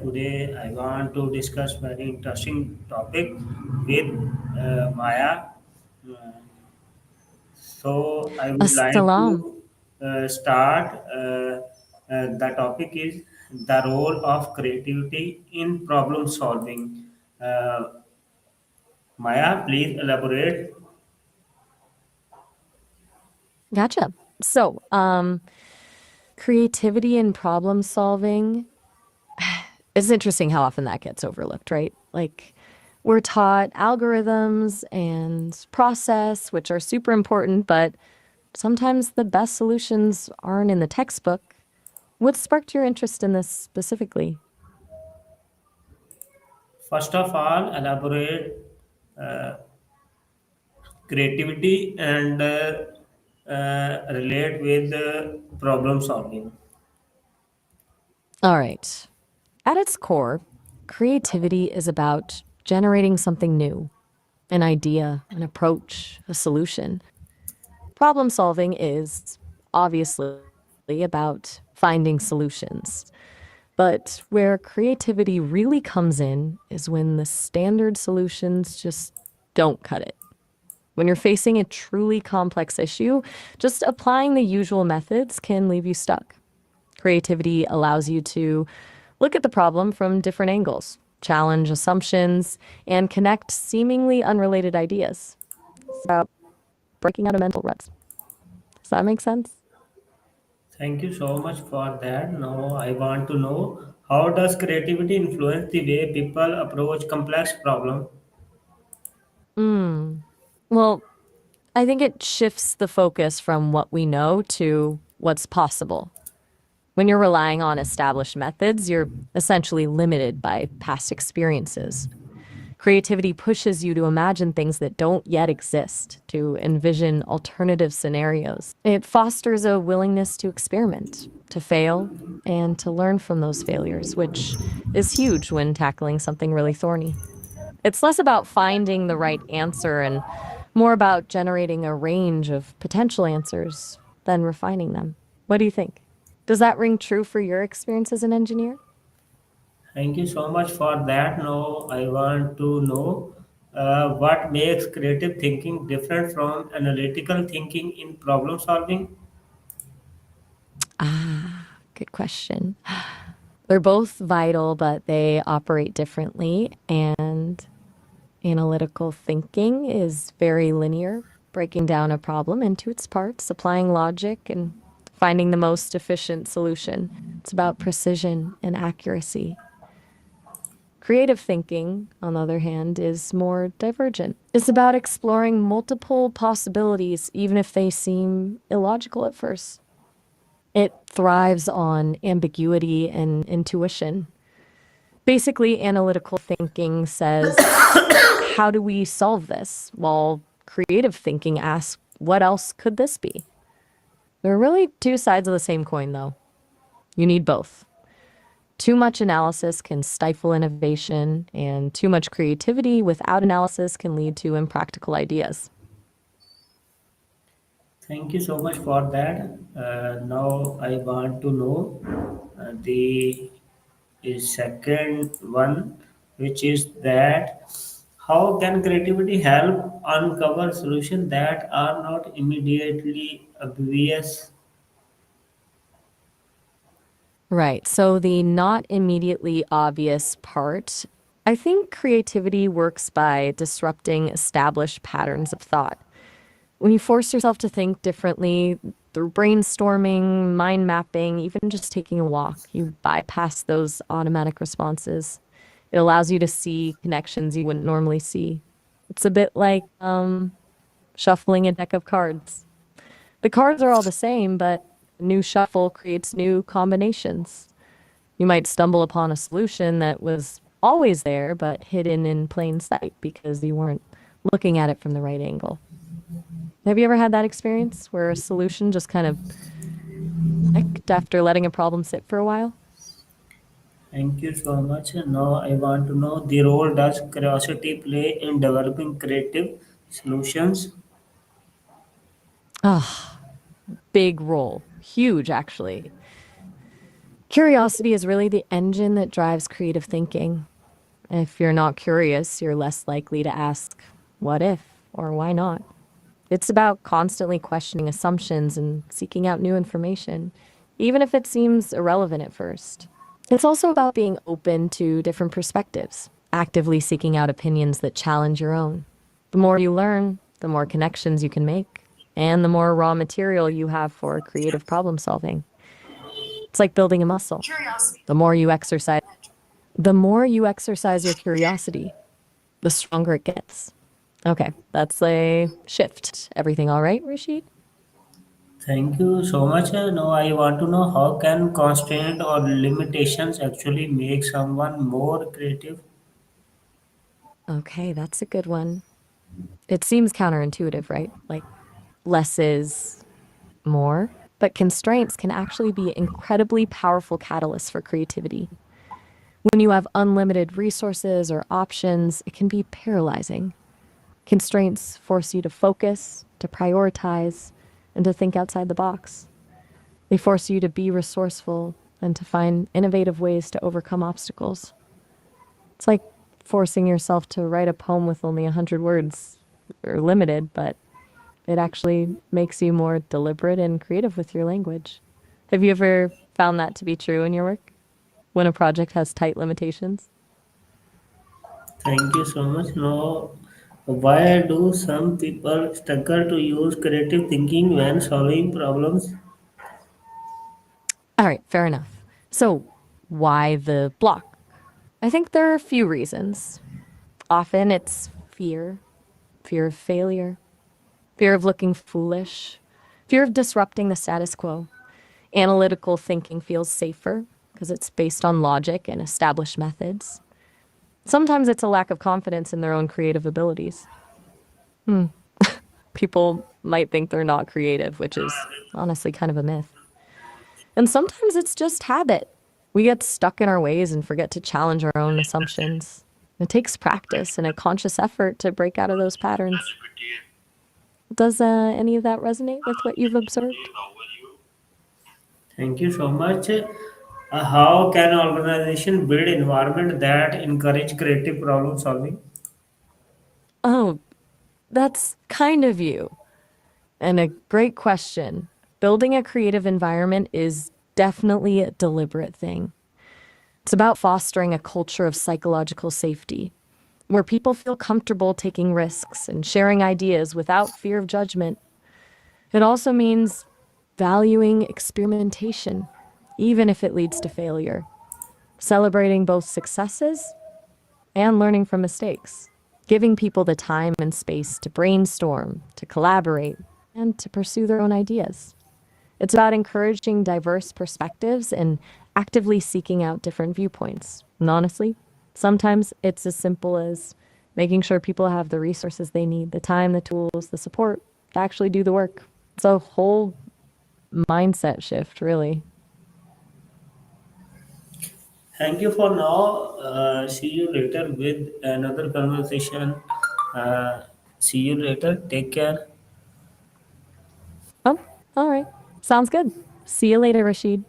Today I want to discuss very interesting topic with Maya. Uh, so I would like Assalam. to start. The topic is the role of creativity in problem solving. Uh, Maya, please elaborate. Gotcha. So, creativity and problem solving, it's interesting how often that gets overlooked, right? Like, we're taught algorithms and process, which are super important, but sometimes the best solutions aren't in the textbook. What sparked your interest in this specifically? First of all, elaborate creativity and relate with problem solving. All right. At its core, creativity is about generating something new, an idea, an approach, a solution. Problem solving is obviously about finding solutions. But where creativity really comes in is when the standard solutions just don't cut it. When you're facing a truly complex issue, just applying the usual methods can leave you stuck. Creativity allows you to look at the problem from different angles, challenge assumptions, and connect seemingly unrelated ideas. It's about breaking out of mental ruts. Does that make sense? Thank you so much for that. Now I want to know how does creativity influence the way people approach complex problem? Mm. Well, I think it shifts the focus from what we know to what's possible. When you're relying on established methods, you're essentially limited by past experiences. Creativity pushes you to imagine things that don't yet exist, to envision alternative scenarios. It fosters a willingness to experiment, to fail, and to learn from those failures, which is huge when tackling something really thorny. It's less about finding the right answer and more about generating a range of potential answers than refining them. What do you think? Does that ring true for your experience as an engineer? Thank you so much for that. Now I want to know what makes creative thinking different from analytical thinking in problem solving. Good question. They're both vital, but they operate differently. And analytical thinking is very linear, breaking down a problem into its parts, applying logic, and finding the most efficient solution. It's about precision and accuracy. Creative thinking, on the other hand, is more divergent. It's about exploring multiple possibilities, even if they seem illogical at first. It thrives on ambiguity and intuition. Basically, analytical thinking says, how do we solve this? While creative thinking asks, what else could this be? They're really two sides of the same coin, though. You need both. Too much analysis can stifle innovation, and too much creativity without analysis can lead to impractical ideas. Thank you so much for that. Now I want to know the second one, which is that how can creativity help uncover solutions that are not immediately obvious? Right. So the not immediately obvious part, I think creativity works by disrupting established patterns of thought. When you force yourself to think differently through brainstorming, mind mapping, even just taking a walk, you bypass those automatic responses. It allows you to see connections you wouldn't normally see. It's a bit like shuffling a deck of cards. The cards are all the same, but a new shuffle creates new combinations. You might stumble upon a solution that was always there, but hidden in plain sight because you weren't looking at it from the right angle. Have you ever had that experience where a solution just kind of clicked after letting a problem sit for a while? Thank you so much. Now I want to know the role does curiosity play in developing creative solutions? Ah, big role. Huge, actually. Curiosity is really the engine that drives creative thinking. If you're not curious, you're less likely to ask, what if, or why not? It's about constantly questioning assumptions and seeking out new information, even if it seems irrelevant at first. It's also about being open to different perspectives, actively seeking out opinions that challenge your own. The more you learn, the more connections you can make, and the more raw material you have for creative problem solving. It's like building a muscle. The more you exercise, the more you exercise your curiosity, the stronger it gets. Okay, that's a shift. Everything all right, Rashid? Thank you so much. Now I want to know how can constraint or limitations actually make someone more creative? Okay, that's a good one. It seems counterintuitive, right? Like less is more. But constraints can actually be incredibly powerful catalysts for creativity. When you have unlimited resources or options, it can be paralyzing. Constraints force you to focus, to prioritize, and to think outside the box. They force you to be resourceful and to find innovative ways to overcome obstacles. It's like forcing yourself to write a poem with only 100 words, or limited, but it actually makes you more deliberate and creative with your language. Have you ever found that to be true in your work when a project has tight limitations? Thank you so much. Now, why do some people struggle to use creative thinking when solving problems? All right, fair enough. So, why the block? I think there are a few reasons. Often it's fear of failure, fear of looking foolish, fear of disrupting the status quo. Analytical thinking feels safer because it's based on logic and established methods. Sometimes it's a lack of confidence in their own creative abilities. People might think they're not creative, which is honestly kind of a myth. And sometimes it's just habit. We get stuck in our ways and forget to challenge our own assumptions. It takes practice and a conscious effort to break out of those patterns. Does any of that resonate with what you've observed? Thank you so much. How can organization build environment that encourage creative problem solving? Oh, that's kind of you. And a great question. Building a creative environment is definitely a deliberate thing. It's about fostering a culture of psychological safety, where people feel comfortable taking risks and sharing ideas without fear of judgment. It also means valuing experimentation, even if it leads to failure, celebrating both successes and learning from mistakes, giving people the time and space to brainstorm, to collaborate, and to pursue their own ideas. It's about encouraging diverse perspectives and actively seeking out different viewpoints. And honestly, sometimes it's as simple as making sure people have the resources they need, the time, the tools, the support to actually do the work. It's a whole mindset shift, really. Thank you for now. See you later with another conversation. Uh, See you later. Take care. Oh, all right. Sounds good. See you later, Rashid.